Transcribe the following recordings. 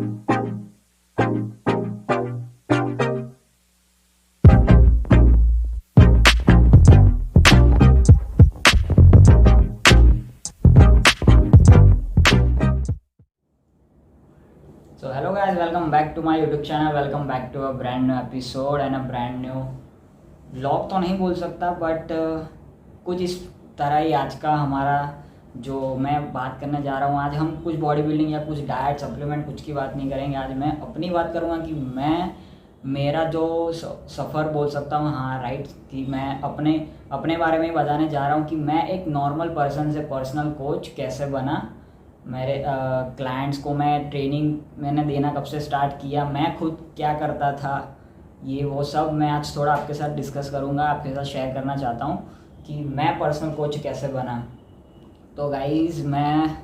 So hello guys, welcome back to my YouTube channel. Welcome back to a brand new episode and a brand new vlog तो नहीं बोल सकता but कुछ इस तरह ही आज का हमारा जो मैं बात करने जा रहा हूँ। आज हम कुछ बॉडी बिल्डिंग या कुछ डाइट सप्लीमेंट कुछ की बात नहीं करेंगे। आज मैं अपनी बात करूँगा कि मैं मेरा जो सफ़र बोल सकता हूँ, हाँ राइट, कि मैं अपने बारे में ही बताने जा रहा हूँ कि मैं एक नॉर्मल पर्सन से पर्सनल कोच कैसे बना। मेरे क्लाइंट्स को मैं ट्रेनिंग मैंने देना कब से स्टार्ट किया, मैं खुद क्या करता था, ये वो सब मैं आज थोड़ा आपके साथ डिस्कस करूँगा, आपके साथ शेयर करना चाहता हूँ कि मैं पर्सनल कोच कैसे बना। तो गाइज़ मैं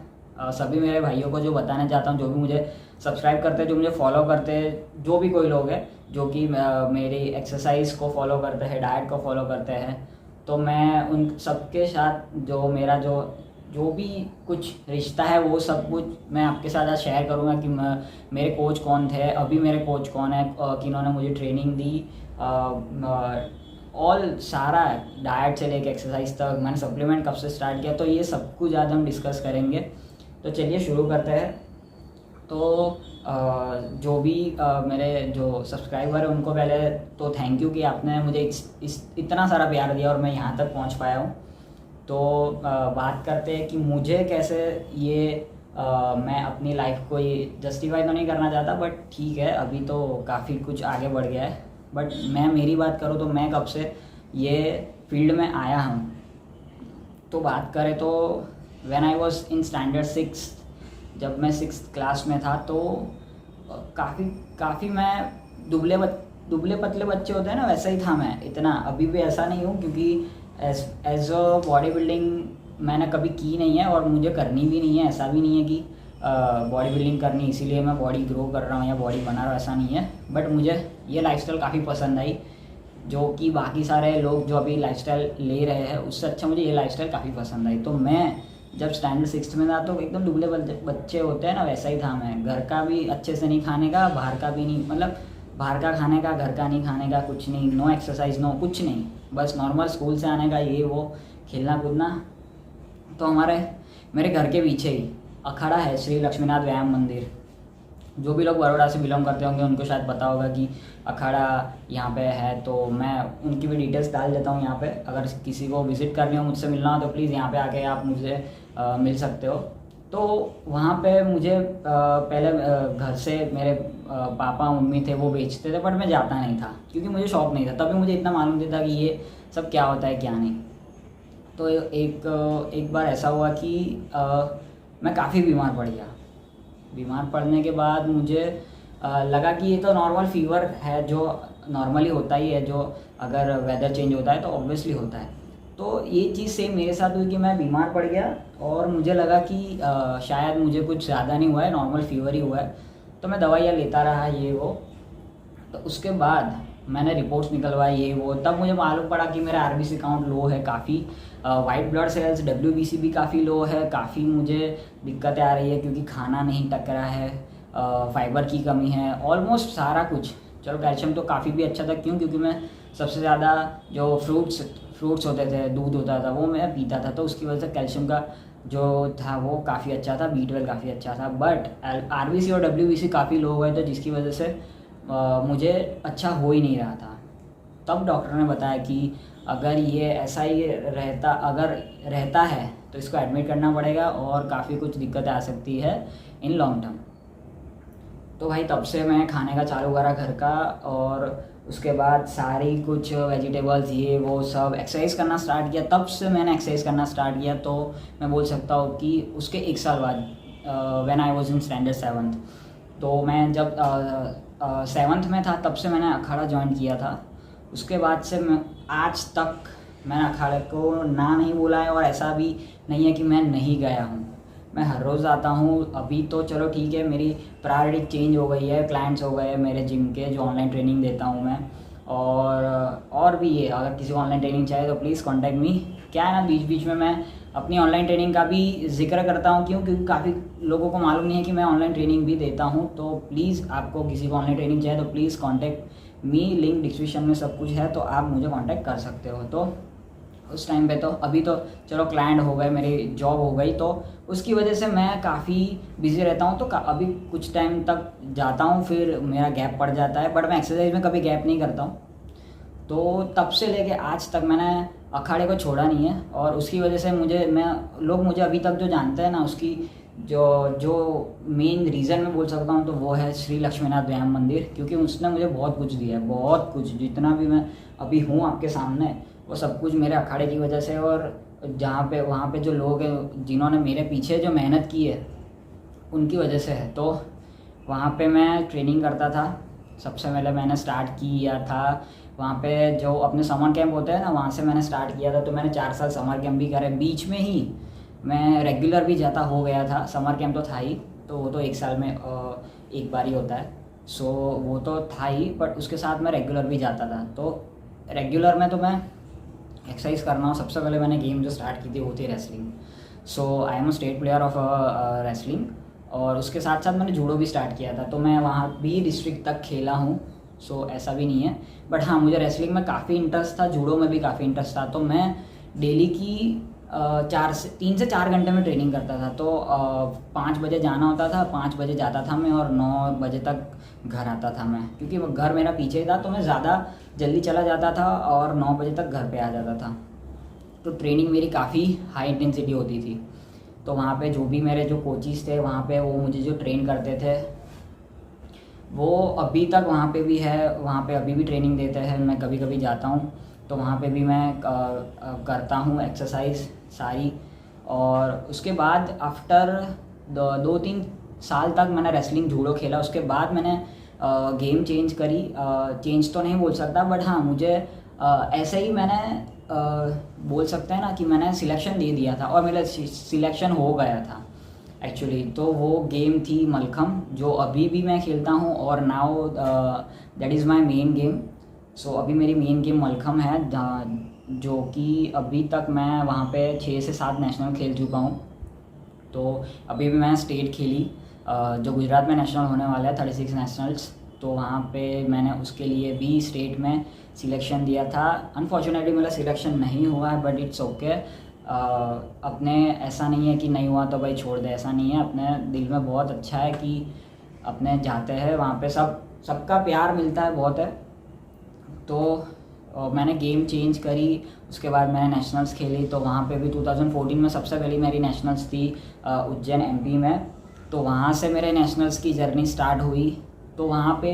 सभी मेरे भाइयों को जो बताना चाहता हूँ, जो भी मुझे सब्सक्राइब करते हैं, जो मुझे फॉलो करते हैं, जो भी कोई लोग हैं जो कि मेरी एक्सरसाइज को फॉलो करते हैं, डाइट को फॉलो करते हैं, तो मैं उन सबके साथ जो मेरा जो भी कुछ रिश्ता है वो सब कुछ मैं आपके साथ आज शेयर करूँगा कि मेरे कोच कौन थे, अभी मेरे कोच कौन है, किन्होंने मुझे ट्रेनिंग दी, ऑल सारा डाइट से लेके एक्सरसाइज तक, मैंने सप्लीमेंट कब से स्टार्ट किया, तो ये सब कुछ आज हम डिस्कस करेंगे। तो चलिए शुरू करते हैं। तो जो भी मेरे जो सब्सक्राइबर है उनको पहले तो थैंक यू कि आपने मुझे इतना सारा प्यार दिया और मैं यहाँ तक पहुँच पाया हूँ। तो बात करते हैं कि मुझे कैसे ये मैं अपनी लाइफ को ये जस्टिफाई तो नहीं करना चाहता बट ठीक है, अभी तो काफ़ी कुछ आगे बढ़ गया है। बट मैं मेरी बात करूँ तो मैं कब से ये फील्ड में आया हूँ, तो बात करें तो when I was in standard 6, जब मैं 6th क्लास में था तो काफ़ी मैं दुबले पतले बच्चे होते हैं ना, वैसा ही था मैं। इतना अभी भी ऐसा नहीं हूँ क्योंकि एज अ बॉडी बिल्डिंग मैंने कभी की नहीं है और मुझे करनी भी नहीं है। ऐसा भी नहीं है कि बॉडी बिल्डिंग करनी इसीलिए मैं बॉडी ग्रो कर रहा हूँ या बॉडी बना रहा हूँ, ऐसा नहीं है। बट मुझे ये लाइफस्टाइल काफ़ी पसंद आई, जो कि बाकी सारे लोग जो अभी लाइफस्टाइल ले रहे हैं उससे अच्छा मुझे ये लाइफस्टाइल काफ़ी पसंद आई। तो मैं जब स्टैंडर्ड 6th में था तो एकदम दुबले बच्चे होते हैं ना, वैसा ही था मैं। घर का भी अच्छे से नहीं खाने का, बाहर का भी नहीं, मतलब बाहर का खाने का, घर का नहीं खाने का, कुछ नहीं, नो एक्सरसाइज, नो कुछ नहीं, बस नॉर्मल स्कूल से आने का, ये वो खेलना कूदना। तो मेरे घर के पीछे ही अखाड़ा है, श्री लक्ष्मीनाथ व्यायाम मंदिर। जो भी लोग बड़ौदा से बिलोंग करते होंगे उनको शायद पता होगा कि अखाड़ा यहाँ पे है, तो मैं उनकी भी डिटेल्स डाल देता हूँ यहाँ पे। अगर किसी को विज़िट करनी हो, मुझसे मिलना हो तो प्लीज़ यहाँ पे आके आप मुझे मिल सकते हो। तो वहाँ पे मुझे पहले घर से मेरे पापा मम्मी थे वो बेचते थे, बट मैं जाता नहीं था क्योंकि मुझे शौक़ नहीं था। तभी मुझे इतना मालूम नहीं था कि ये सब क्या होता है क्या नहीं। तो एक बार ऐसा हुआ कि मैं काफ़ी बीमार पड़ गया। बीमार पड़ने के बाद मुझे लगा कि ये तो नॉर्मल फीवर है, जो नॉर्मली होता ही है, जो अगर वेदर चेंज होता है तो ऑब्वियसली होता है। तो ये चीज़ सेम मेरे साथ हुई कि मैं बीमार पड़ गया और मुझे लगा कि शायद मुझे कुछ ज़्यादा नहीं हुआ है, नॉर्मल फीवर ही हुआ है। तो मैं दवाइयाँ लेता रहा ये वो। तो उसके बाद मैंने रिपोर्ट्स निकलवाई ये वो, तब मुझे मालूम पड़ा कि मेरा आरबीसी काउंट लो है काफ़ी, वाइट ब्लड सेल्स डब्ल्यूबीसी भी काफ़ी लो है, काफ़ी मुझे दिक्कतें आ रही है क्योंकि खाना नहीं टक रहा है, फाइबर की कमी है, ऑलमोस्ट सारा कुछ। चलो कैल्शियम तो काफ़ी भी अच्छा था, क्योंकि मैं सबसे ज़्यादा जो फ्रूट्स होते थे, दूध होता था वो मैं पीता था, तो उसकी वजह से कैल्शियम का जो था वो काफ़ी अच्छा था, B12 काफ़ी अच्छा था। बट आरबीसी और डब्ल्यूबीसी काफ़ी लो हुए थे जिसकी वजह से मुझे अच्छा हो ही नहीं रहा था। तब डॉक्टर ने बताया कि अगर ये ऐसा ही रहता है तो इसको एडमिट करना पड़ेगा और काफ़ी कुछ दिक्कतें आ सकती है इन लॉन्ग टर्म। तो भाई तब से मैं खाने का चालू करा घर का, और उसके बाद सारी कुछ वेजिटेबल्स ये वो सब, एक्सरसाइज करना स्टार्ट किया। तब से मैंने एक्सरसाइज करना स्टार्ट किया। तो मैं बोल सकता हूँ कि उसके 1 साल बाद when I was in standard 7th, तो मैं जब 7th में था तब से मैंने अखाड़ा ज्वाइन किया था। उसके बाद से मैं आज तक मैंने अखाड़े को ना नहीं बोला है, और ऐसा भी नहीं है कि मैं नहीं गया हूँ, मैं हर रोज़ आता हूँ। अभी तो चलो ठीक है, मेरी प्रायोरिटी चेंज हो गई है, क्लाइंट्स हो गए मेरे जिम के जो ऑनलाइन ट्रेनिंग देता हूँ मैं, और भी ये अगर किसी को ऑनलाइन ट्रेनिंग चाहिए तो प्लीज़ कॉन्टैक्ट मी। क्या है ना, बीच बीच में मैं अपनी ऑनलाइन ट्रेनिंग का भी जिक्र करता हूँ। क्यों? क्योंकि काफ़ी लोगों को मालूम नहीं है कि मैं ऑनलाइन ट्रेनिंग भी देता हूँ। तो प्लीज़ आपको किसी को ऑनलाइन ट्रेनिंग चाहिए तो please contact me, link description में सब कुछ है, तो आप मुझे कॉन्टैक्ट कर सकते हो। तो उस टाइम पे तो अभी तो चलो क्लाइंट हो गए, मेरी जॉब हो गई, तो उसकी वजह से मैं काफ़ी बिज़ी रहता हूँ। तो अभी कुछ टाइम तक जाता हूँ, फिर मेरा गैप पड़ जाता है, बट मैं एक्सरसाइज में कभी गैप नहीं करता हूँ। तो तब से लेके आज तक मैंने अखाड़े को छोड़ा नहीं है, और उसकी वजह से लोग मुझे अभी तक जो जानते हैं ना, उसकी जो मेन रीज़न मैं बोल सकता हूँ तो वो है श्री लक्ष्मीनाथ व्यायाम मंदिर। क्योंकि उसने मुझे बहुत कुछ दिया है, बहुत कुछ। जितना भी मैं अभी हूँ आपके सामने, वो सब कुछ मेरे अखाड़े की वजह से। और वहाँ पे जो लोग हैं जिन्होंने मेरे पीछे जो मेहनत की है, उनकी वजह से है। तो वहाँ पे मैं ट्रेनिंग करता था। सबसे पहले मैंने स्टार्ट किया था वहाँ पे जो अपने समर कैंप होते हैं ना, वहाँ से मैंने स्टार्ट किया था। तो मैंने 4 साल समर कैंप भी करे, बीच में ही मैं रेगुलर भी जाता हो गया था। समर कैंप तो था ही, तो वो तो 1 साल में एक बार ही होता है, सो वो तो था ही, बट उसके साथ मैं रेगुलर भी जाता था। तो रेगुलर में तो मैं एक्सरसाइज करना हूँ। सबसे पहले मैंने गेम जो स्टार्ट की थी वो थी wrestling. So I am a state player of wrestling, और उसके साथ साथ मैंने जूडो भी स्टार्ट किया था। तो मैं वहाँ भी डिस्ट्रिक्ट तक खेला हूँ, सो ऐसा भी नहीं है। बट हाँ, मुझे रेसलिंग में काफ़ी इंटरेस्ट था, जूडो में भी काफ़ी इंटरेस्ट था। तो मैं डेली की 3 से 4 घंटे में ट्रेनिंग करता था। तो 5 बजे जाना होता था, 5 बजे जाता था मैं, और 9 बजे तक घर आता था मैं। क्योंकि घर मेरा पीछे ही था, तो मैं ज़्यादा जल्दी चला जाता था और 9 बजे तक घर पे आ जाता था। तो ट्रेनिंग मेरी काफ़ी हाई इंटेंसिटी होती थी। तो वहाँ पे जो भी मेरे जो कोचिज़ थे वहाँ पे, वो मुझे जो ट्रेन करते थे, वो अभी तक वहाँ पे भी है। वहाँ पे अभी भी ट्रेनिंग देते हैं, मैं कभी कभी जाता हूँ। तो वहाँ पे भी मैं करता हूँ एक्सरसाइज सारी। और उसके बाद आफ्टर 2-3 साल तक मैंने रेसलिंग जूडो खेला। उसके बाद मैंने गेम चेंज करी। चेंज तो नहीं बोल सकता, बट हाँ, मुझे ऐसे ही मैंने बोल सकते हैं ना कि मैंने सिलेक्शन दे दिया था, और मेरा सिलेक्शन हो गया था एक्चुअली। तो वो गेम थी मलखम, जो अभी भी मैं खेलता हूँ, और now that is my main game. So अभी मेरी मेन गेम मलखम है, जो कि अभी तक मैं वहाँ पे 6 से 7 नेशनल खेल चुका हूँ। तो अभी भी मैं स्टेट खेली, जो गुजरात में नेशनल होने वाला है 36 नेशनल्स। तो वहाँ पे मैंने उसके लिए भी स्टेट में सिलेक्शन दिया था। अनफॉर्चुनेटली मेरा सिलेक्शन नहीं हुआ है, बट इट्स ओके। अपने ऐसा नहीं है कि नहीं हुआ तो भाई छोड़ दे, ऐसा नहीं है। अपने दिल में बहुत अच्छा है कि अपने जाते हैं वहाँ पे, सबका प्यार मिलता है, बहुत है। तो मैंने गेम चेंज करी। उसके बाद मैंने नेशनल्स खेली। तो वहाँ पे भी 2014 में सबसे पहली मेरी नेशनल्स थी उज्जैन एमपी में। तो वहाँ से मेरे नेशनल्स की जर्नी स्टार्ट हुई। तो वहाँ पे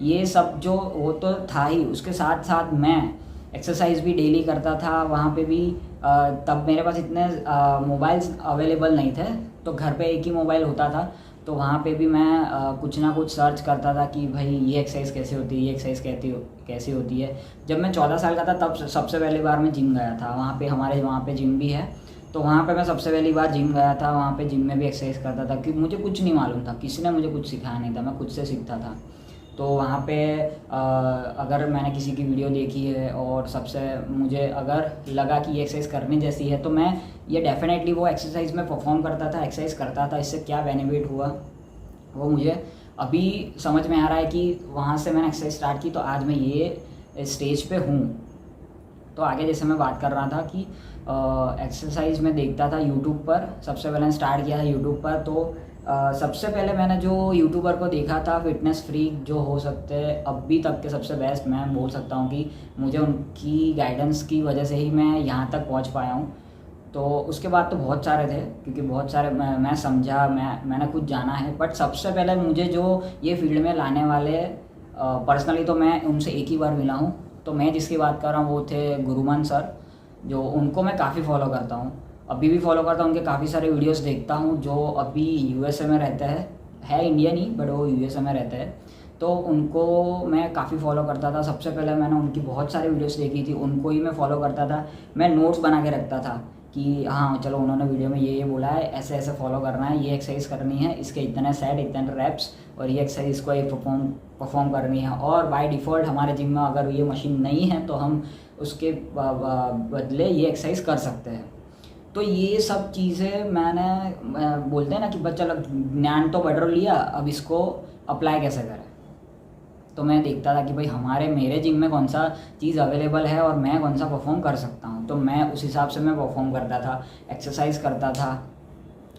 ये सब जो वो तो था ही, उसके साथ साथ मैं एक्सरसाइज भी डेली करता था वहाँ पे भी। तब मेरे पास इतने मोबाइल्स अवेलेबल नहीं थे, तो घर पे एक ही मोबाइल होता था। तो वहाँ पे भी मैं कुछ ना कुछ सर्च करता था कि भाई ये एक्सरसाइज कैसे होती है, ये एक्सरसाइज कैसी होती है। जब मैं 14 साल का था तब सबसे पहली बार मैं जिम गया था। हमारे वहाँ पे जिम भी है, तो वहाँ पे मैं सबसे पहली बार जिम गया था। वहाँ पे जिम में भी एक्सरसाइज करता था, क्योंकि मुझे कुछ नहीं मालूम था, किसी ने मुझे कुछ सिखाया नहीं था, मैं खुद से सीखता था। तो वहाँ पे अगर मैंने किसी की वीडियो देखी है और सबसे मुझे अगर लगा कि ये एक्सरसाइज करने जैसी है, तो मैं ये डेफिनेटली वो एक्सरसाइज में परफॉर्म करता था, एक्सरसाइज करता था। इससे क्या बेनिफिट हुआ वो मुझे अभी समझ में आ रहा है कि वहाँ से मैंने एक्सरसाइज स्टार्ट की, तो आज मैं ये स्टेज पे हूँ। तो आगे जैसे मैं बात कर रहा था कि एक्सरसाइज में देखता था यूट्यूब पर। सबसे पहले स्टार्ट किया था यूट्यूब पर। तो सबसे पहले मैंने जो यूट्यूबर को देखा था, फिटनेस फ्रीक जो हो सकते हैं अभी तक के सबसे बेस्ट, मैं बोल सकता हूँ कि मुझे उनकी गाइडेंस की वजह से ही मैं यहाँ तक पहुँच पाया हूँ। तो उसके बाद तो बहुत सारे थे, क्योंकि बहुत सारे मैं समझा, मैंने खुद जाना है। बट सबसे पहले मुझे जो ये फील्ड में लाने वाले पर्सनली तो मैं उनसे एक ही बार मिला हूँ। तो मैं जिसकी बात कर रहा हूँ वो थे गुरुमान सर, जो उनको मैं काफ़ी फॉलो करता हूँ, अभी भी फॉलो करता हूँ। उनके काफ़ी सारे वीडियोस देखता हूँ। जो अभी यूएसए में रहते हैं, है इंडियन ही बट वो यूएसए में रहते हैं। तो उनको मैं काफ़ी फॉलो करता था। सबसे पहले मैंने उनकी बहुत सारी वीडियोस देखी थी, उनको ही मैं फॉलो करता था। मैं नोट्स बना के रखता था कि हाँ चलो उन्होंने वीडियो में ये बोला है, ऐसे ऐसे फॉलो करना है, ये एक्सरसाइज करनी है, इसके इतने सेट, इतने रेप्स, और ये एक्सरसाइज को ये परफॉर्म करनी है। और बाय डिफ़ॉल्ट हमारे जिम में अगर ये मशीन नहीं है तो हम उसके बदले ये एक्सरसाइज कर सकते हैं। तो ये सब चीज़ें बोलते हैं ना कि बस चलो ज्ञान तो बढ़ लिया, अब इसको अप्लाई कैसे करें। तो मैं देखता था कि भाई मेरे जिम में कौन सा चीज़ अवेलेबल है और मैं कौन सा परफॉर्म कर सकता हूँ, तो मैं उस हिसाब से मैं परफॉर्म करता था, एक्सरसाइज करता था।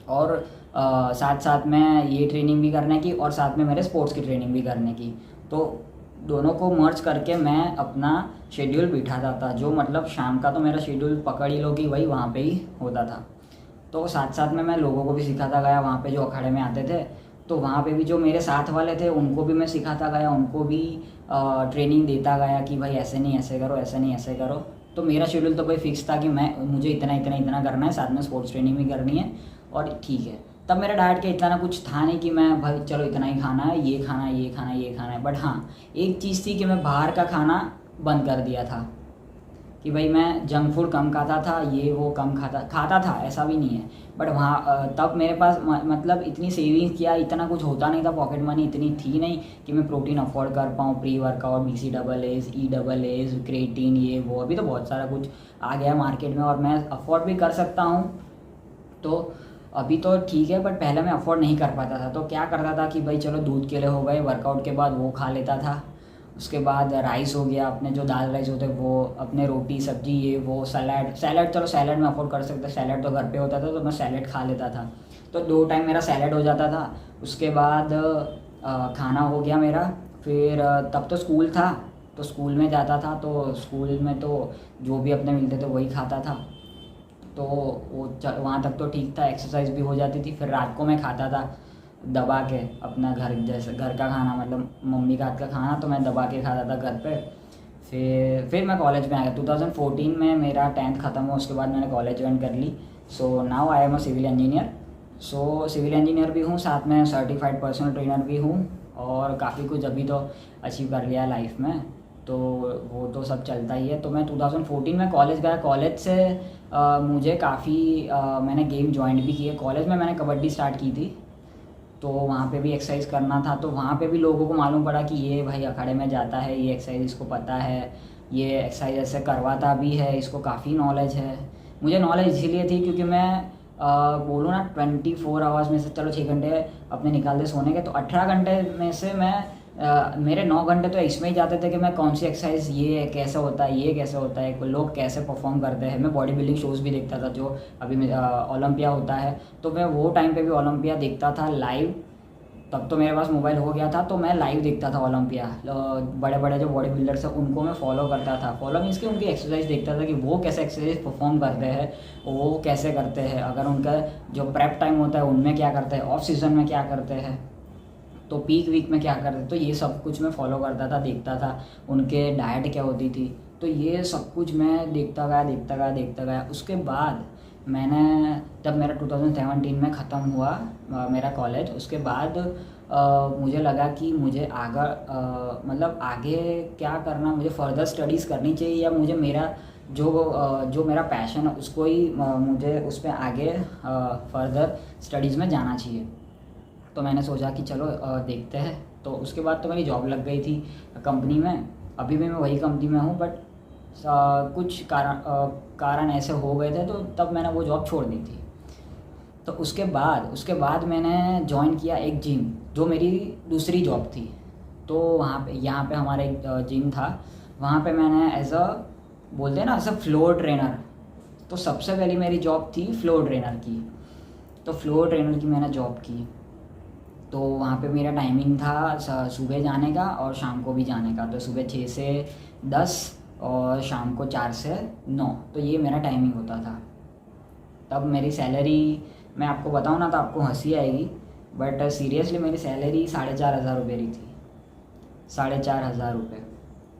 और साथ साथ में ये ट्रेनिंग भी करने की और साथ में मेरे स्पोर्ट्स की ट्रेनिंग भी करने की। तो दोनों को मर्ज करके मैं अपना शेड्यूल बिठाता था, जो मतलब शाम का तो मेरा शेड्यूल पकड़ ही लो कि वही वहाँ पे ही होता था। तो साथ साथ में मैं लोगों को भी सिखाता गया, वहाँ पे जो अखाड़े में आते थे तो वहाँ पे भी जो मेरे साथ वाले थे उनको भी मैं सिखाता गया, उनको भी ट्रेनिंग देता गया कि भाई ऐसे नहीं ऐसे करो, ऐसे नहीं ऐसे करो। तो मेरा शेड्यूल तो भाई फिक्स था कि मुझे इतना इतना इतना करना है, साथ में स्पोर्ट्स ट्रेनिंग भी करनी है और ठीक है। तब मेरा डाइट का इतना कुछ था नहीं कि मैं भाई चलो इतना ही खाना है, ये खाना है, ये खाना है, ये खाना है। बट हाँ, एक चीज़ थी कि मैं बाहर का खाना बंद कर दिया था कि भाई मैं जंक फूड कम खाता था, ये वो कम खाता था, ऐसा भी नहीं है। बट वहाँ तब मेरे पास मतलब इतनी सेविंग्स किया, इतना कुछ होता नहीं था, पॉकेट मनी इतनी थी नहीं कि मैं प्रोटीन अफोर्ड कर पाऊँ, pre workout, BCAAs, EAAs, creatine, ये वो। अभी तो बहुत सारा कुछ आ गया है मार्केट में और मैं अफोर्ड भी कर सकता हूँ, तो अभी तो ठीक है। बट पहले मैं अफोर्ड नहीं कर पाता था, तो क्या करता था कि भाई चलो दूध केले हो गए, वर्कआउट के बाद वो खा लेता था। उसके बाद राइस हो गया, अपने जो दाल राइस होते वो, अपने रोटी सब्जी ये वो, सैलड चलो सैलड में अफोर्ड कर सकते, सैलड तो घर पे होता था तो मैं सैलड खा लेता था। तो 2 टाइम मेरा सैलड हो जाता था। उसके बाद खाना हो गया मेरा। फिर तब तो स्कूल था, तो स्कूल में जाता था, तो स्कूल में तो जो भी अपने मिलते थे वही खाता था। तो वहाँ तक तो ठीक था, एक्सरसाइज भी हो जाती थी। फिर रात को मैं खाता था दबा के अपना जैसे घर का खाना, मतलब मम्मी का हाथ का खाना, तो मैं दबा के खाता था घर पे। फिर मैं कॉलेज में आ गया 2014 में, मेरा 10th ख़त्म हुआ, उसके बाद मैंने कॉलेज ज्वाइन कर ली। So now I am a civil engineer. So civil engineer भी हूँ, साथ में सर्टिफाइड पर्सनल ट्रेनर भी हूँ और काफ़ी कुछ अभी तो अचीव कर लिया है लाइफ में, तो वो तो सब चलता ही है। तो मैं 2014 में कॉलेज गया, कॉलेज से मुझे काफ़ी मैंने गेम ज्वाइन भी किए। कॉलेज में मैंने कबड्डी स्टार्ट की थी, तो वहाँ पे भी एक्सरसाइज करना था, तो वहाँ पे भी लोगों को मालूम पड़ा कि ये भाई अखाड़े में जाता है, ये एक्सरसाइज इसको पता है, ये एक्सरसाइज ऐसे करवाता भी है, इसको काफ़ी नॉलेज है। मुझे नॉलेज इसीलिए थी क्योंकि मैं बोलूँ ना 24 आवर्स में से चलो 6 घंटे अपने निकाल दे सोने के, तो 18 घंटे में से मैं मेरे 9 घंटे तो इसमें ही जाते थे कि मैं कौन सी एक्सरसाइज, ये कैसे होता है, ये कैसे होता है, लोग कैसे परफॉर्म करते हैं। मैं बॉडी बिल्डिंग शोज़ भी देखता था, जो अभी ओलंपिया होता है, तो मैं वो टाइम पे भी ओलंपिया देखता था लाइव। तब तो मेरे पास मोबाइल हो गया था, तो मैं लाइव देखता था ओलंपिया। बड़े बड़े जो बॉडी बिल्डर्स हैं उनको मैं फॉलो करता था। फॉलो मीन्स कि उनकी एक्सरसाइज देखता था कि वो कैसे एक्सरसाइज परफॉर्म करते हैं, वो कैसे करते हैं, अगर उनका जो प्रेप टाइम होता है उनमें क्या करते हैं, ऑफ सीज़न में क्या करते हैं, तो पीक वीक में क्या करते। तो ये सब कुछ मैं फॉलो करता था, देखता था उनके डाइट क्या होती थी। तो ये सब कुछ मैं देखता गया। उसके बाद मैंने, जब मेरा 2017 में ख़त्म हुआ मेरा कॉलेज, उसके बाद मुझे लगा कि मुझे मतलब आगे क्या करना, मुझे फ़र्दर स्टडीज़ करनी चाहिए या मुझे मेरा जो मेरा पैशन है उसको ही मुझे उस पर आगे फ़र्दर स्टडीज़ में जाना चाहिए। तो मैंने सोचा कि चलो देखते हैं। तो उसके बाद तो मेरी जॉब लग गई थी कंपनी में, अभी भी मैं वही कंपनी में हूँ, बट कुछ कारण ऐसे हो गए थे, तो तब मैंने वो जॉब छोड़ दी थी। तो उसके बाद मैंने ज्वाइन किया एक जिम, जो मेरी दूसरी जॉब थी। तो यहाँ पे हमारा एक जिम था, वहाँ पे मैंने बोलते हैं ना एज अ फ्लोर ट्रेनर। तो सबसे पहली मेरी जॉब थी फ्लोर ट्रेनर की। तो फ्लोर ट्रेनर की मैंने जॉब की, तो वहाँ पे मेरा टाइमिंग था सुबह जाने का और शाम को भी जाने का। तो सुबह 6 से 10 और शाम को 4 से 9, तो ये मेरा टाइमिंग होता था। तब मेरी सैलरी मैं आपको बताऊँ ना तो आपको हंसी आएगी, बट सीरियसली मेरी सैलरी 4,500 रुपये रही थी। 4,500 रुपये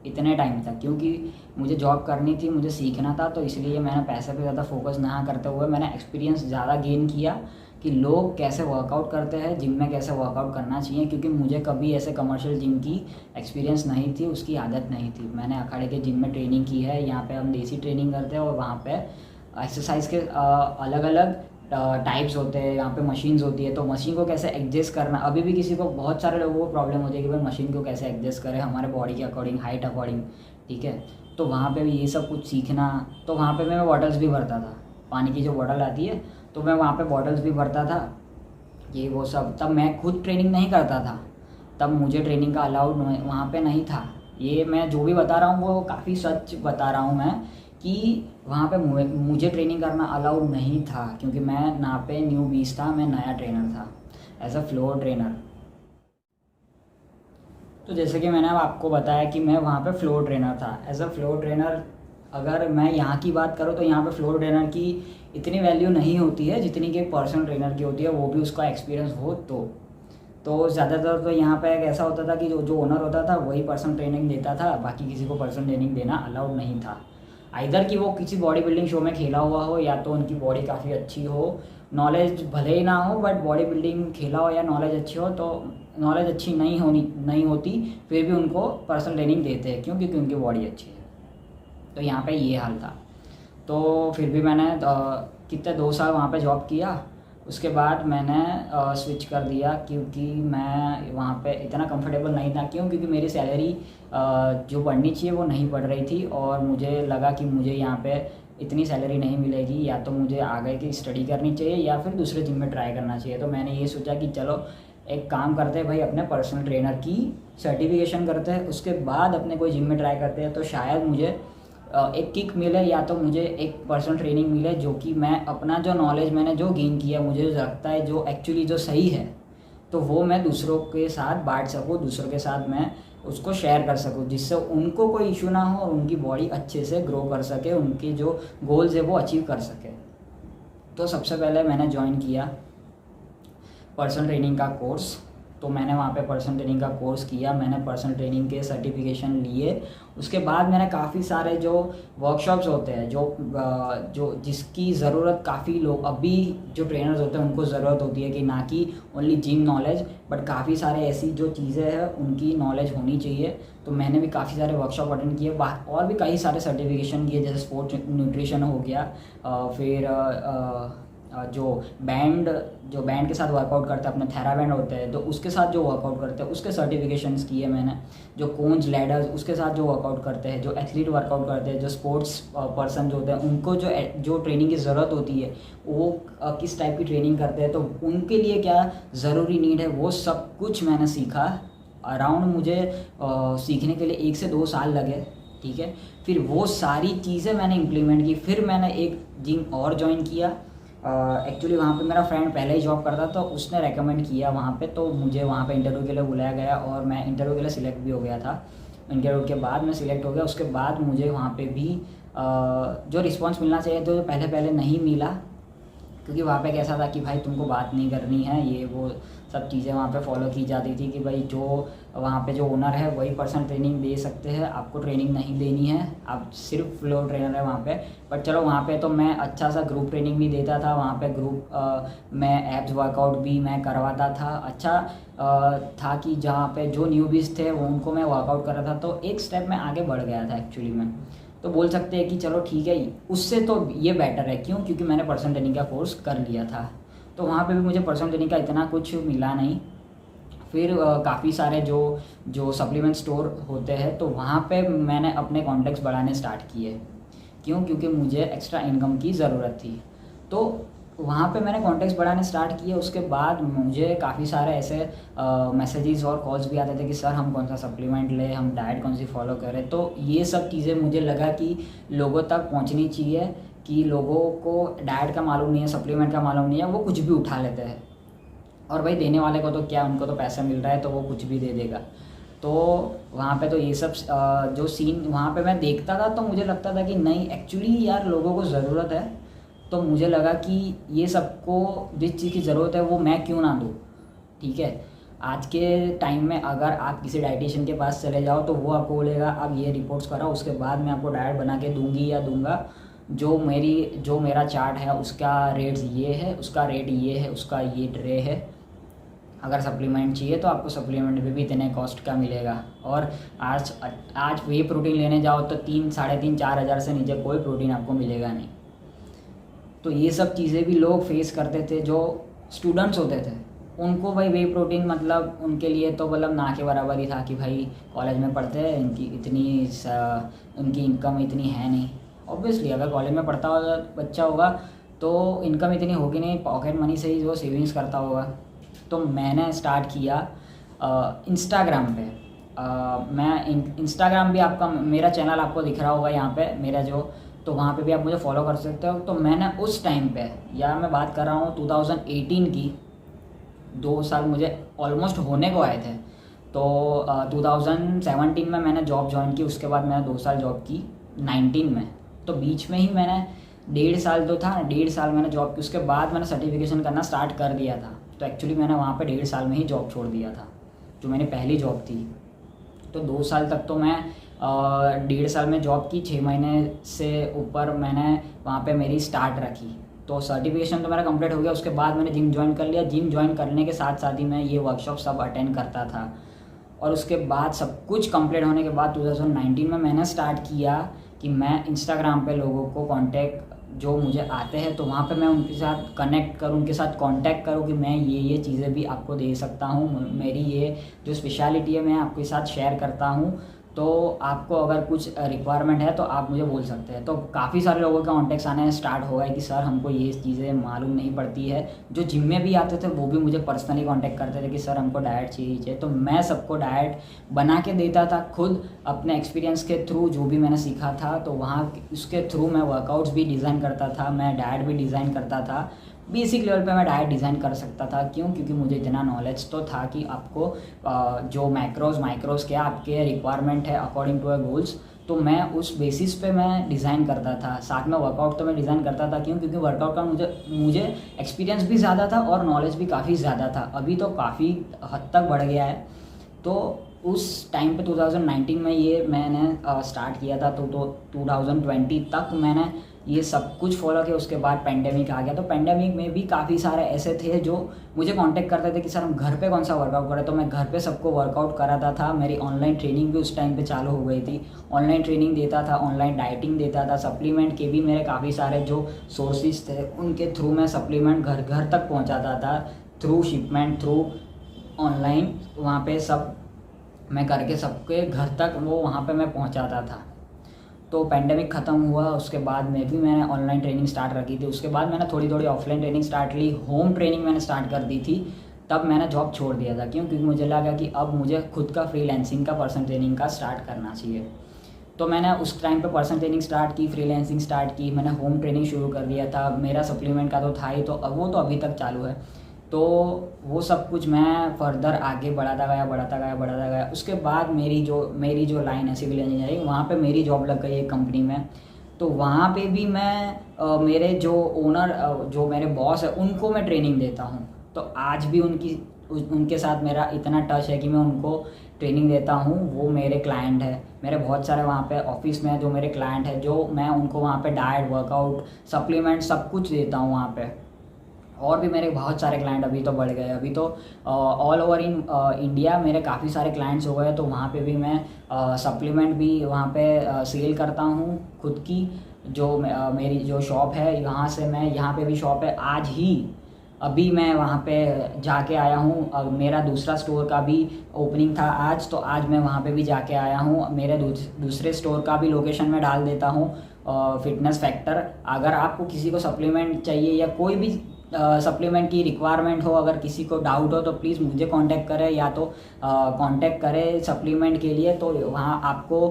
इतने टाइम तक, क्योंकि मुझे जॉब करनी थी, मुझे सीखना था, तो इसलिए मैंने पैसे पे ज़्यादा फोकस ना करते हुए मैंने एक्सपीरियंस ज़्यादा गेन किया कि लोग कैसे वर्कआउट करते हैं, जिम में कैसे वर्कआउट करना चाहिए। क्योंकि मुझे कभी ऐसे कमर्शियल जिम की एक्सपीरियंस नहीं थी, उसकी आदत नहीं थी। मैंने अखाड़े के जिम में ट्रेनिंग की है, यहाँ पे हम देसी ट्रेनिंग करते हैं और वहाँ पे एक्सरसाइज के अलग अलग टाइप्स होते हैं, यहाँ पे मशीन्स होती है, तो मशीन को कैसे एडजस्ट करना। अभी भी किसी को, बहुत सारे लोगों को प्रॉब्लम होती है कि भाई मशीन को कैसे एडजस्ट करें हमारे बॉडी के अकॉर्डिंग, हाइट अकॉर्डिंग, ठीक है। तो वहाँ पे भी ये सब कुछ सीखना। तो वहाँ पे मैं बॉटल्स भी भरता था, पानी की जो बॉटल आती है, तो मैं वहाँ पे बॉटल्स भी भरता था, ये वो सब। तब मैं खुद ट्रेनिंग नहीं करता था, तब मुझे ट्रेनिंग का अलाउड वहाँ पे नहीं था। ये मैं जो भी बता रहा हूँ वो काफ़ी सच बता रहा हूँ मैं, कि वहाँ पे मुझे ट्रेनिंग करना अलाउड नहीं था, क्योंकि मैं ना पे न्यू बीस था, मैं नया ट्रेनर था एज अ फ्लोर ट्रेनर। तो जैसे कि मैंने अब आपको बताया कि मैं वहाँ पे फ्लोर ट्रेनर था एज अ फ्लोर ट्रेनर। अगर मैं यहाँ की बात करूँ तो यहाँ पे फ्लोर ट्रेनर की इतनी वैल्यू नहीं होती है जितनी कि पर्सनल ट्रेनर की होती है, वो भी उसका एक्सपीरियंस हो तो ज़्यादातर तो यहाँ पे ऐसा होता था कि जो ओनर होता था वही पर्सनल ट्रेनिंग देता था, बाकी किसी को पर्सनल ट्रेनिंग देना अलाउड नहीं था। आइदर कि वो किसी बॉडी बिल्डिंग शो में खेला हुआ हो, या तो उनकी बॉडी काफ़ी अच्छी हो, नॉलेज भले ही ना हो बट बॉडी बिल्डिंग खेला हो, या नॉलेज अच्छी हो। तो नॉलेज अच्छी नहीं होती फिर भी उनको पर्सनल ट्रेनिंग देते हैं, क्यों? क्योंकि उनकी बॉडी अच्छी है। तो यहाँ पे ये हाल था। तो फिर भी मैंने कितने 2 साल वहाँ पे जॉब किया। उसके बाद मैंने स्विच कर दिया, क्योंकि मैं वहाँ पे इतना कंफर्टेबल नहीं था। क्यों? क्योंकि मेरी सैलरी जो बढ़नी चाहिए वो नहीं बढ़ रही थी, और मुझे लगा कि मुझे यहाँ पे इतनी सैलरी नहीं मिलेगी, या तो मुझे आगे की स्टडी करनी चाहिए या फिर दूसरे जिम में ट्राई करना चाहिए। तो मैंने ये सोचा कि चलो एक काम करते हैं भाई, अपने पर्सनल ट्रेनर की सर्टिफिकेशन करते हैं, उसके बाद अपने कोई जिम में ट्राई करते हैं, तो शायद मुझे एक किक मिले, या तो मुझे एक पर्सनल ट्रेनिंग मिले, जो कि मैं अपना जो नॉलेज मैंने जो गेन किया, मुझे लगता है जो एक्चुअली जो सही है, तो वो मैं दूसरों के साथ बांट सकूँ, दूसरों के साथ मैं उसको शेयर कर सकूँ, जिससे उनको कोई इशू ना हो और उनकी बॉडी अच्छे से ग्रो कर सके, उनके जो गोल्स है वो अचीव कर सके। तो सबसे पहले मैंने ज्वाइन किया पर्सनल ट्रेनिंग का कोर्स। तो मैंने वहाँ पे पर्सनल ट्रेनिंग का कोर्स किया, मैंने पर्सनल ट्रेनिंग के सर्टिफिकेशन लिए। उसके बाद मैंने काफ़ी सारे जो वर्कशॉप्स होते हैं, जो जिसकी ज़रूरत काफ़ी लोग अभी जो ट्रेनर्स होते हैं उनको ज़रूरत होती है, कि ना कि ओनली जिम नॉलेज बट काफ़ी सारे ऐसी जो चीज़ें हैं उनकी नॉलेज होनी चाहिए। तो मैंने भी काफ़ी सारे वर्कशॉप अटेंड किए, और भी कई सारे सर्टिफिकेशन किए, जैसे स्पोर्ट्स न्यूट्रिशन हो गया, फिर जो बैंड के साथ वर्कआउट करते हैं, अपने थेराबैंड होते हैं तो उसके साथ जो वर्कआउट करते हैं उसके सर्टिफिकेशंस किए मैंने। जो कोन्स लैडर्स उसके साथ जो वर्कआउट करते हैं, जो एथलीट वर्कआउट करते हैं, जो स्पोर्ट्स पर्सन जो होते हैं, उनको जो ट्रेनिंग की ज़रूरत होती है वो किस टाइप की ट्रेनिंग करते हैं, तो उनके लिए क्या ज़रूरी नीड है, वो सब कुछ मैंने सीखा। अराउंड मुझे सीखने के लिए 1 से 2 साल लगे, ठीक है। फिर वो सारी चीज़ें मैंने इम्प्लीमेंट की। फिर मैंने एक जिम और ज्वाइन किया। एक्चुअली वहाँ पे मेरा फ्रेंड पहले ही जॉब करता था, उसने रेकमेंड किया वहाँ पे, तो मुझे वहाँ पे इंटरव्यू के लिए बुलाया गया, और मैं इंटरव्यू के लिए सिलेक्ट भी हो गया था। इंटरव्यू के बाद मैं सिलेक्ट हो गया। उसके बाद मुझे वहाँ पे भी जो रिस्पॉन्स मिलना चाहिए तो पहले नहीं मिला, क्योंकि वहाँ पे कैसा था कि भाई तुमको बात नहीं करनी है, ये वो सब चीज़ें वहाँ पे फॉलो की जाती थी, कि भाई जो वहाँ पे जो ओनर है वही पर्सनल ट्रेनिंग दे सकते हैं, आपको ट्रेनिंग नहीं देनी है, आप सिर्फ फ्लोर ट्रेनर है वहाँ पे। बट चलो वहाँ पे तो मैं अच्छा सा ग्रुप ट्रेनिंग भी देता था, वहाँ पे ग्रुप में एब्स वर्कआउट भी मैं करवाता था। अच्छा था कि जहाँ पे जो न्यूबीज थे वो उनको मैं वर्कआउट कर रहा था, तो एक स्टेप में आगे बढ़ गया था एक्चुअली में। तो बोल सकते हैं कि चलो ठीक है, उससे तो ये बेटर है। क्यों? क्योंकि मैंने पर्सनल ट्रेनिंग का कोर्स कर लिया था। तो वहाँ पे भी मुझे पर्सनल ट्रेनिंग का इतना कुछ मिला नहीं। फिर काफ़ी सारे जो सप्लीमेंट स्टोर होते हैं, तो वहाँ पे मैंने अपने कॉन्टैक्ट्स बढ़ाने स्टार्ट किए। क्यों? क्योंकि मुझे एक्स्ट्रा इनकम की ज़रूरत थी। तो वहाँ पे मैंने कॉन्टैक्ट्स बढ़ाने स्टार्ट किए। उसके बाद मुझे काफ़ी सारे ऐसे मैसेजेस और कॉल्स भी आते थे कि सर हम कौन सा सप्लीमेंट लें, हम डाइट कौन सी फॉलो करें। तो ये सब चीज़ें मुझे लगा कि लोगों तक पहुँचनी चाहिए, कि लोगों को डाइट का मालूम नहीं है, सप्लीमेंट का मालूम नहीं है, वो कुछ भी उठा लेते हैं, और भाई देने वाले को तो क्या, उनको तो पैसा मिल रहा है तो वो कुछ भी दे देगा। तो वहाँ पे तो ये सब जो सीन वहाँ पे मैं देखता था, तो मुझे लगता था कि नहीं, एक्चुअली यार लोगों को ज़रूरत है। तो मुझे लगा कि ये सबको जिस चीज़ की ज़रूरत है वो मैं क्यों ना दूँ, ठीक है। आज के टाइम में अगर आप किसी डाइटिशियन के पास चले जाओ तो वो आपको बोलेगा आप ये रिपोर्ट्स कराओ, उसके बाद मैं आपको डाइट बना के दूंगी या दूंगा। जो मेरा चार्ट है उसका रेट्स ये है, उसका रेट ये है, उसका ये ट्रे है। अगर सप्लीमेंट चाहिए तो आपको सप्लीमेंट भी इतने कॉस्ट का मिलेगा। और आज वे प्रोटीन लेने जाओ तो 3, 3.5, 4 हज़ार से नीचे कोई प्रोटीन आपको मिलेगा नहीं। तो ये सब चीज़ें भी लोग फेस करते थे, जो स्टूडेंट्स होते थे उनको भाई वे प्रोटीन मतलब उनके लिए तो मतलब ना के बराबर ही था, कि भाई कॉलेज में पढ़ते हैं, उनकी इनकम इतनी है नहीं। ऑब्वियसली अगर कॉलेज में पढ़ता हुआ बच्चा होगा तो इनकम इतनी होगी नहीं, पॉकेट मनी से ही जो सेविंग्स करता होगा। तो मैंने स्टार्ट किया इंस्टाग्राम पे। मैं इंस्टाग्राम भी आपका, मेरा चैनल आपको दिख रहा होगा यहाँ पे मेरा जो, तो वहाँ पे भी आप मुझे फॉलो कर सकते हो। तो मैंने उस टाइम पे, या मैं बात कर रहा हूँ 2018 की, 2 साल मुझे ऑलमोस्ट होने को आए थे। तो 2017 में मैंने जॉब ज्वाइन की, उसके बाद मैंने 2 साल जॉब की 19 में। तो बीच में ही मैंने 1.5 साल जो था, 1.5 साल मैंने जॉब की, उसके बाद मैंने सर्टिफिकेशन करना स्टार्ट कर दिया था। तो एक्चुअली मैंने वहाँ पे 1.5 साल में ही जॉब छोड़ दिया था, जो मेरी पहली जॉब थी। तो 2 साल तक तो मैं 1.5 साल में जॉब की, 6 महीने से ऊपर मैंने वहाँ पे मेरी स्टार्ट रखी। तो सर्टिफिकेशन तो मेरा कंप्लीट हो गया, उसके बाद मैंने जिम ज्वाइन कर लिया। जिम ज्वाइन करने के साथ साथ ही मैं ये वर्कशॉप सब अटेंड करता था। और उसके बाद सब कुछ कंप्लीट होने के बाद 2019 में मैंने स्टार्ट किया कि मैं इंस्टाग्राम पे लोगों को कांटेक्ट जो मुझे आते हैं, तो वहाँ पे मैं उनके साथ कनेक्ट करूँ, उनके साथ कांटेक्ट करूँ कि मैं ये चीज़ें भी आपको दे सकता हूँ, मेरी ये जो स्पेशलिटी है मैं आपके साथ शेयर करता हूँ। तो आपको अगर कुछ रिक्वायरमेंट है तो आप मुझे बोल सकते हैं। तो काफ़ी सारे लोगों का कॉन्टेक्ट्स आने स्टार्ट हो गए कि सर हमको ये चीज़ें मालूम नहीं पड़ती है। जो जिम में भी आते थे वो भी मुझे पर्सनली कांटेक्ट करते थे कि सर हमको डाइट चाहिए। तो मैं सबको डाइट बना के देता था खुद अपने एक्सपीरियंस के थ्रू, जो भी मैंने सीखा था। तो वहाँ उसके थ्रू मैं वर्कआउट्स भी डिज़ाइन करता था, मैं डाइट भी डिज़ाइन करता था। बेसिक लेवल पे मैं डाइट डिज़ाइन कर सकता था। क्यों? क्योंकि मुझे इतना नॉलेज तो था कि आपको जो मैक्रोज माइक्रोज क्या आपके रिक्वायरमेंट है अकॉर्डिंग टू योर गोल्स, तो मैं उस बेसिस पे मैं डिज़ाइन करता था। साथ में वर्कआउट तो मैं डिज़ाइन करता था। क्यों? क्योंकि वर्कआउट का मुझे एक्सपीरियंस भी ज़्यादा था और नॉलेज भी काफ़ी ज़्यादा था। अभी तो काफ़ी हद तक बढ़ गया है। तो उस टाइम पे 2019 में ये मैंने स्टार्ट किया था। तो 2020 तक मैंने ये सब कुछ फॉलो किया। उसके बाद पेंडेमिक आ गया। तो पेंडेमिक में भी काफ़ी सारे ऐसे थे जो मुझे कांटेक्ट करते थे कि सर हम घर पे कौन सा वर्कआउट करें। तो मैं घर पे सबको वर्कआउट कराता था। मेरी ऑनलाइन ट्रेनिंग भी उस टाइम पे चालू हो गई थी। ऑनलाइन ट्रेनिंग देता था, ऑनलाइन डाइटिंग देता था, सप्लीमेंट के भी मेरे काफ़ी सारे जो सोर्सेज थे उनके थ्रू मैं सप्लीमेंट घर घर तक पहुँचाता था, थ्रू शिपमेंट, थ्रू ऑनलाइन। वहाँ पे सब मैं करके सबके घर तक वो वहाँ पे मैं पहुँचाता था। तो पेंडेमिक ख़त्म हुआ, उसके बाद में भी मैंने ऑनलाइन ट्रेनिंग स्टार्ट रखी थी। उसके बाद मैंने थोड़ी थोड़ी ऑफलाइन ट्रेनिंग स्टार्ट ली, होम ट्रेनिंग मैंने स्टार्ट कर दी थी। तब मैंने जॉब छोड़ दिया था। क्यों? क्योंकि मुझे लगा कि अब मुझे खुद का फ्रीलांसिंग का पर्सनल ट्रेनिंग का स्टार्ट करना चाहिए। तो मैंने उस टाइम पे पर्सनल ट्रेनिंग स्टार्ट की, फ्रीलांसिंग स्टार्ट की, मैंने होम ट्रेनिंग शुरू कर दिया था। मेरा सप्लीमेंट का तो था ही, तो अब वो तो अभी तक चालू है। तो वो सब कुछ मैं फर्दर आगे बढ़ाता गया। उसके बाद मेरी जो लाइन है सिविल इंजीनियरिंग, वहाँ पे मेरी जॉब लग गई एक कंपनी में। तो वहाँ पे भी मैं मेरे जो ओनर जो मेरे बॉस है उनको मैं ट्रेनिंग देता हूँ। तो आज भी उनके साथ मेरा इतना टच है कि मैं उनको ट्रेनिंग देता हूँ। वो मेरे क्लाइंट है, मेरे बहुत सारे वहाँ पे ऑफिस में जो मेरे क्लाइंट है, जो मैं उनको वहाँ पे डाइट, वर्कआउट, सप्लीमेंट सब कुछ देता हूँ वहाँ पे। और भी मेरे बहुत सारे क्लाइंट अभी तो बढ़ गए। अभी तो ऑल ओवर इन इंडिया मेरे काफ़ी सारे क्लाइंट्स हो गए। तो वहाँ पे भी मैं सप्लीमेंट भी वहाँ पे सेल करता हूँ खुद की। जो मेरी जो शॉप है, यहाँ पे भी शॉप है। आज ही अभी मैं वहाँ पे जाके आया हूँ। मेरा दूसरा स्टोर का भी ओपनिंग था आज, तो आज मैं वहाँ पे भी जाके आया हूँ। मेरे दूसरे स्टोर का भी लोकेशन में डाल देता हूँ, फिटनेस फैक्टर। अगर आपको किसी को सप्लीमेंट चाहिए या कोई भी सप्लीमेंट की रिक्वायरमेंट हो, अगर किसी को डाउट हो तो प्लीज़ मुझे कांटेक्ट करें, या तो कांटेक्ट करें सप्लीमेंट के लिए। तो वहाँ आपको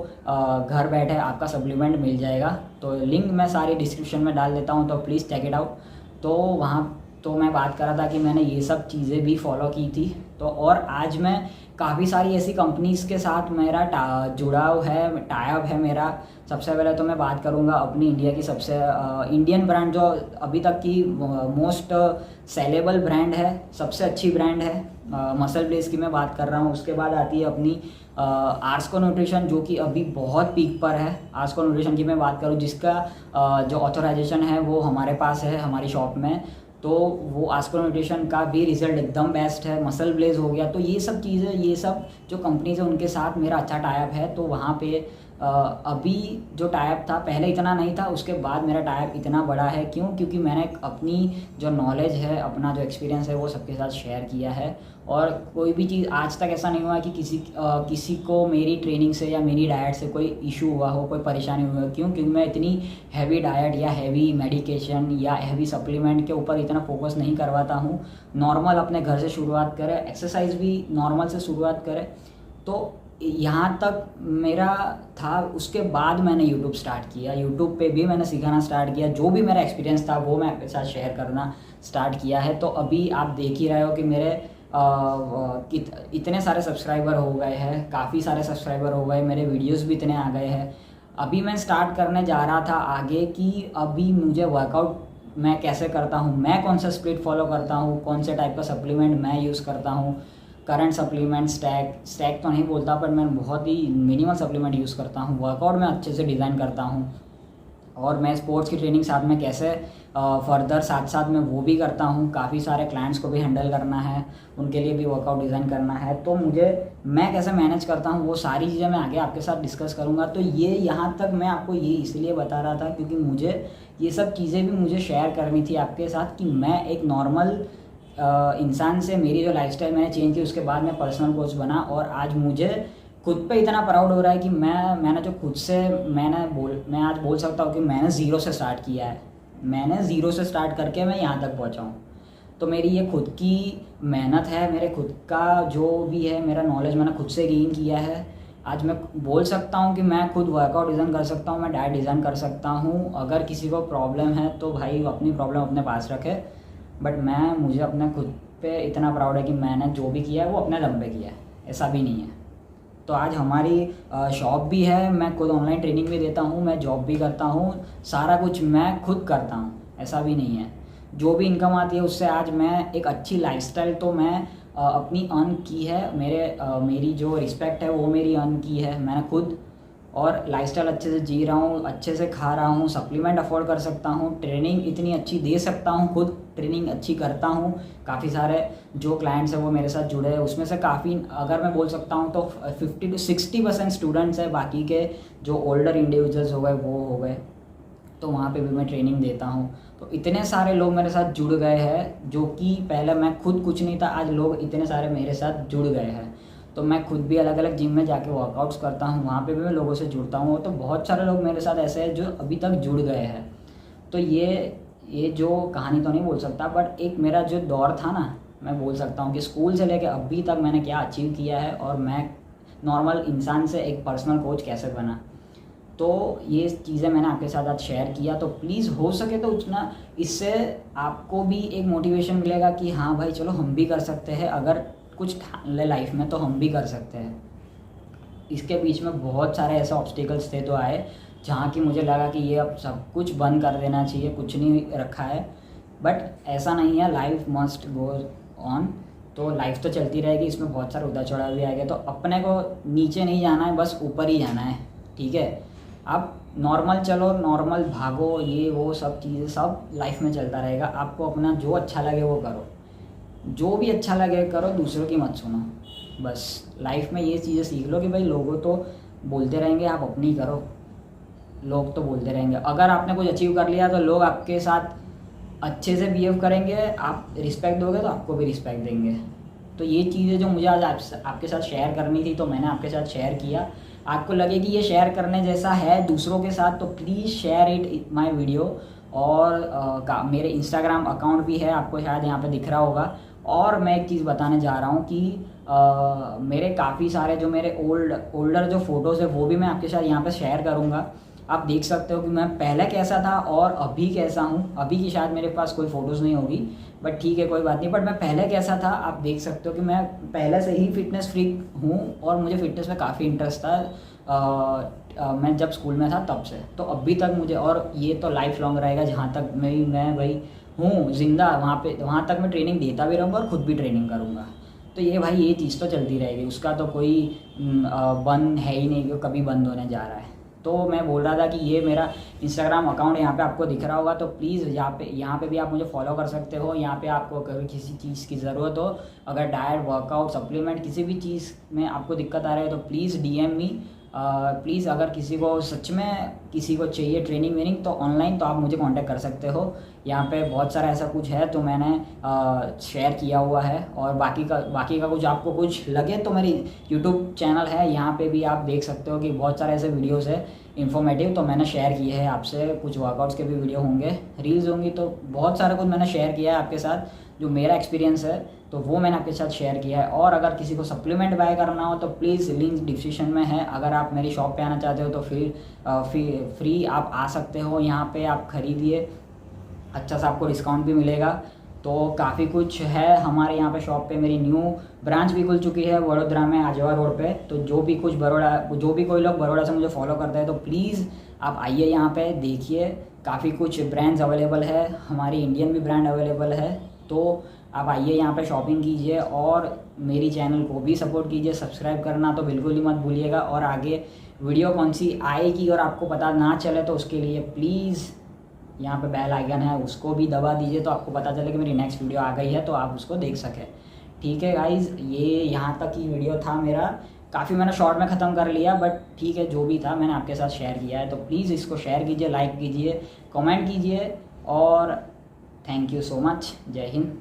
घर बैठे आपका सप्लीमेंट मिल जाएगा। तो लिंक मैं सारी डिस्क्रिप्शन में डाल देता हूँ, तो प्लीज़ चेक इट आउट। तो वहाँ तो मैं बात कर रहा था कि मैंने ये सब चीज़ें भी फॉलो की थी। तो और आज मैं काफ़ी सारी ऐसी कंपनीज़ के साथ मेरा जुड़ाव है, टाइप है मेरा। सबसे पहले तो मैं बात करूंगा अपनी इंडिया की सबसे इंडियन ब्रांड जो अभी तक की मोस्ट सेलेबल ब्रांड है, सबसे अच्छी ब्रांड है, मसल ब्लेज की मैं बात कर रहा हूँ। उसके बाद आती है अपनी आर्सको न्यूट्रिशन, जो कि अभी बहुत पीक पर है। आर्सको न्यूट्रिशन की मैं बात करूँ, जिसका जो ऑथराइजेशन है वो हमारे पास है, हमारी शॉप में। तो वो आस्को न्यूट्रिशन का भी रिजल्ट एकदम बेस्ट है। मसल ब्लेज हो गया। तो ये सब चीज़ें, ये सब जो कंपनीज है उनके साथ मेरा अच्छा टाइप है। तो वहाँ पे अभी जो टाइप था पहले इतना नहीं था, उसके बाद मेरा टाइप इतना बड़ा है। क्यों? क्योंकि मैंने अपनी जो नॉलेज है, अपना जो एक्सपीरियंस है वो सबके साथ शेयर किया है। और कोई भी चीज़ आज तक ऐसा नहीं हुआ कि किसी को मेरी ट्रेनिंग से या मेरी डाइट से कोई इशू हुआ हो, कोई परेशानी हुई हो। क्यों? क्योंकि मैं इतनी हैवी डाइट या हैवी मेडिकेशन या हैवी सप्लीमेंट के ऊपर इतना फोकस नहीं करवाता हूँ। नॉर्मल अपने घर से शुरुआत करें, एक्सरसाइज भी नॉर्मल से शुरुआत करें। तो यहाँ तक मेरा था, उसके बाद मैंने यूट्यूब स्टार्ट किया। यूट्यूब पे भी मैंने सिखाना स्टार्ट किया, जो भी मेरा एक्सपीरियंस था वो मैं आपके साथ शेयर करना स्टार्ट किया है। तो अभी आप देख ही रहे हो कि मेरे इतने सारे सब्सक्राइबर हो गए हैं, काफ़ी सारे सब्सक्राइबर हो गए, मेरे वीडियोस भी इतने आ गए हैं। अभी मैं स्टार्ट करने जा रहा था आगे कि अभी मुझे वर्कआउट मैं कैसे करता हूँ, मैं कौन सा स्प्लिट फॉलो करता हूँ, कौन से टाइप का सप्लीमेंट मैं यूज़ करता हूँ। करंट सप्लीमेंट, स्टैक तो नहीं बोलता, पर मैं बहुत ही मिनिमल सप्लीमेंट यूज़ करता हूँ। वर्कआउट मैं अच्छे से डिज़ाइन करता हूँ। और मैं स्पोर्ट्स की ट्रेनिंग साथ में कैसे फर्दर साथ साथ में वो भी करता हूँ। काफ़ी सारे क्लाइंट्स को भी हैंडल करना है, उनके लिए भी वर्कआउट डिज़ाइन करना है। तो मैं कैसे मैनेज करता हूँ वो सारी चीज़ें मैं आगे आपके साथ डिस्कस करूँगा। तो ये यहाँ तक मैं आपको ये इसलिए बता रहा था क्योंकि मुझे ये सब चीज़ें भी मुझे शेयर करनी थी आपके साथ कि मैं एक नॉर्मल इंसान से मेरी जो लाइफस्टाइल मैंने चेंज की, उसके बाद मैं पर्सनल कोच बना। और आज मुझे खुद पे इतना प्राउड हो रहा है कि मैंने जो खुद से मैं आज बोल सकता हूँ कि मैंने ज़ीरो से स्टार्ट किया है। मैंने ज़ीरो से स्टार्ट करके मैं यहाँ तक पहुँचा हूँ। तो मेरी ये खुद की मेहनत है, मेरे खुद का जो भी है मेरा नॉलेज मैंने खुद से गेन किया है। आज मैं बोल सकता हूँ कि मैं खुद वर्कआउट डिज़ाइन कर सकता हूँ, मैं डाइट डिज़ाइन कर सकता हूँ। अगर किसी को प्रॉब्लम है तो भाई अपनी प्रॉब्लम अपने पास रखे। बट मुझे अपने खुद पे इतना प्राउड है कि मैंने जो भी किया है वो अपने दम पे किया है, ऐसा भी नहीं है। तो आज हमारी शॉप भी है, मैं खुद ऑनलाइन ट्रेनिंग भी देता हूँ, मैं जॉब भी करता हूँ, सारा कुछ मैं खुद करता हूँ, ऐसा भी नहीं है। जो भी इनकम आती है उससे आज मैं एक अच्छी लाइफस्टाइल तो मैं अपनी अर्न की है। मेरी जो रिस्पेक्ट है वो मेरी अर्न की है मैंने खुद। और लाइफस्टाइल अच्छे से जी रहा हूँ, अच्छे से खा रहा हूँ, सप्लीमेंट अफोर्ड कर सकता हूँ, ट्रेनिंग इतनी अच्छी दे सकता हूँ, खुद ट्रेनिंग अच्छी करता हूँ। काफ़ी सारे जो क्लाइंट्स हैं वो मेरे साथ जुड़े हैं, उसमें से काफ़ी अगर मैं बोल सकता हूँ तो 50 to 60% स्टूडेंट्स हैं, बाकी के जो ओल्डर इंडिविजुअल्स हो गए वो हो गए। तो वहाँ पे भी मैं ट्रेनिंग देता हूँ। तो इतने सारे लोग मेरे साथ जुड़ गए हैं, जो कि पहले मैं खुद कुछ नहीं था, आज लोग इतने सारे मेरे साथ जुड़ गए हैं। तो मैं खुद भी अलग अलग जिम में जाके वर्कआउट्स करता हूँ, वहाँ पे भी मैं लोगों से जुड़ता हूँ। तो बहुत सारे लोग मेरे साथ ऐसे हैं जो अभी तक जुड़ गए हैं। तो ये जो कहानी तो नहीं बोल सकता, बट एक मेरा जो दौर था ना, मैं बोल सकता हूँ कि स्कूल से लेकर अभी तक मैंने क्या अचीव किया है और मैं नॉर्मल इंसान से एक पर्सनल कोच कैसे बना। तो ये चीज़ें मैंने आपके साथ आज शेयर किया। तो प्लीज़ हो सके तो उतना इससे आपको भी एक मोटिवेशन मिलेगा कि हाँ भाई चलो हम भी कर सकते हैं, अगर कुछ ठान ले लाइफ में तो हम भी कर सकते हैं। इसके बीच में बहुत सारे ऐसे ऑब्स्टिकल्स थे तो आए जहाँ की मुझे लगा कि ये अब सब कुछ बंद कर देना चाहिए, कुछ नहीं रखा है। बट ऐसा नहीं है, लाइफ मस्ट गो ऑन। तो लाइफ तो चलती रहेगी, इसमें बहुत सारे उतार चढ़ाव भी आएंगे। तो अपने को नीचे नहीं जाना है, बस ऊपर ही जाना है, ठीक है। आप नॉर्मल चलो, नॉर्मल भागो, ये वो सब चीज़ें सब लाइफ में चलता रहेगा। आपको अपना जो अच्छा लगे वो करो, जो भी अच्छा लगे करो, दूसरों की मत सुनो। बस लाइफ में ये चीज़ें सीख लो कि भाई लोगों तो बोलते रहेंगे, आप अपनी करो, लोग तो बोलते रहेंगे। अगर आपने कुछ अचीव कर लिया तो लोग आपके साथ अच्छे से बिहेव करेंगे, आप रिस्पेक्ट दोगे तो आपको भी रिस्पेक्ट देंगे। तो ये चीज़ें जो मुझे आज आपके साथ शेयर करनी थी तो मैंने आपके साथ शेयर किया। आपको लगे कि ये शेयर करने जैसा है दूसरों के साथ तो please share it my video. और मेरे इंस्टाग्राम अकाउंट भी है, आपको शायद यहाँ पे दिख रहा होगा। और मैं एक चीज़ बताने जा रहा हूँ कि मेरे काफ़ी सारे जो मेरे ओल्डर जो फ़ोटोज़ है वो भी मैं आपके साथ यहाँ पे शेयर करूँगा। आप देख सकते हो कि मैं पहले कैसा था और अभी कैसा हूँ। अभी की शायद मेरे पास कोई फ़ोटोज़ नहीं होगी, बट ठीक है कोई बात नहीं। बट मैं पहले कैसा था आप देख सकते हो कि मैं पहले से ही फिटनेस फ्रीक हूँ और मुझे फिटनेस में काफ़ी इंटरेस्ट था। मैं जब स्कूल में था तब से तो अभी तक मुझे, और ये तो लाइफ लॉन्ग रहेगा जहाँ तक मैं भाई हूँ जिंदा, वहाँ तक मैं ट्रेनिंग देता भी रहूँगा और ख़ुद भी ट्रेनिंग करूँगा। तो ये भाई ये चीज़ तो चलती रहेगी, उसका तो कोई बंद है ही नहीं कि कभी बंद होने जा रहा है। तो मैं बोल रहा था कि ये मेरा इंस्टाग्राम अकाउंट यहाँ पे आपको दिख रहा होगा, तो प्लीज़ यहाँ पे भी आप मुझे फॉलो कर सकते हो। यहाँ पे आपको अगर किसी चीज़ की ज़रूरत हो, अगर डाइट, वर्कआउट, सप्लीमेंट किसी भी चीज़ में आपको दिक्कत आ रही है तो प्लीज़ DM मी। प्लीज़ अगर किसी को सच में किसी को चाहिए ट्रेनिंग वेनिंग तो ऑनलाइन, तो आप मुझे कांटेक्ट कर सकते हो। यहाँ पे बहुत सारा ऐसा कुछ है तो मैंने शेयर किया हुआ है। और बाकी का कुछ आपको कुछ लगे तो मेरी यूट्यूब चैनल है, यहाँ पे भी आप देख सकते हो कि बहुत सारे ऐसे वीडियोस है इन्फॉर्मेटिव, तो मैंने शेयर किए हैं आपसे। कुछ वर्कआउट्स के भी वीडियो होंगे, रील्स होंगी, तो बहुत सारा कुछ मैंने शेयर किया है आपके साथ। जो मेरा एक्सपीरियंस है तो वो मैंने आपके साथ शेयर किया है। और अगर किसी को सप्लीमेंट बाय करना हो तो प्लीज़ लिंक डिस्क्रिप्शन में है। अगर आप मेरी शॉप पे आना चाहते हो तो फिर फ्री आप आ सकते हो, यहाँ पे आप खरीदिए, अच्छा सा आपको डिस्काउंट भी मिलेगा। तो काफ़ी कुछ है हमारे यहाँ पे शॉप पे। मेरी न्यू ब्रांच भी खुल चुकी है वडोदरा में, आजवा रोड पे। तो जो भी कोई लोग बड़ौदा से मुझे फॉलो करते हैं तो प्लीज़ आप आइए यहाँ पे, देखिए काफ़ी कुछ ब्रांड्स अवेलेबल है, हमारी इंडियन भी ब्रांड अवेलेबल है। तो आप आइए यहाँ पे शॉपिंग कीजिए और मेरी चैनल को भी सपोर्ट कीजिए। सब्सक्राइब करना तो बिल्कुल ही मत भूलिएगा। और आगे वीडियो कौन सी आएगी और आपको पता ना चले तो उसके लिए प्लीज़ यहाँ पे बेल आइकन है, उसको भी दबा दीजिए तो आपको पता चले कि मेरी नेक्स्ट वीडियो आ गई है, तो आप उसको देख सकें। ठीक है गाइज़, ये यहाँ तक ही वीडियो था मेरा। काफ़ी मैंने शॉर्ट में ख़त्म कर लिया, बट ठीक है, जो भी था मैंने आपके साथ शेयर किया है। तो प्लीज़ इसको शेयर कीजिए, लाइक कीजिए, कमेंट कीजिए। और थैंक यू सो मच। जय हिंद।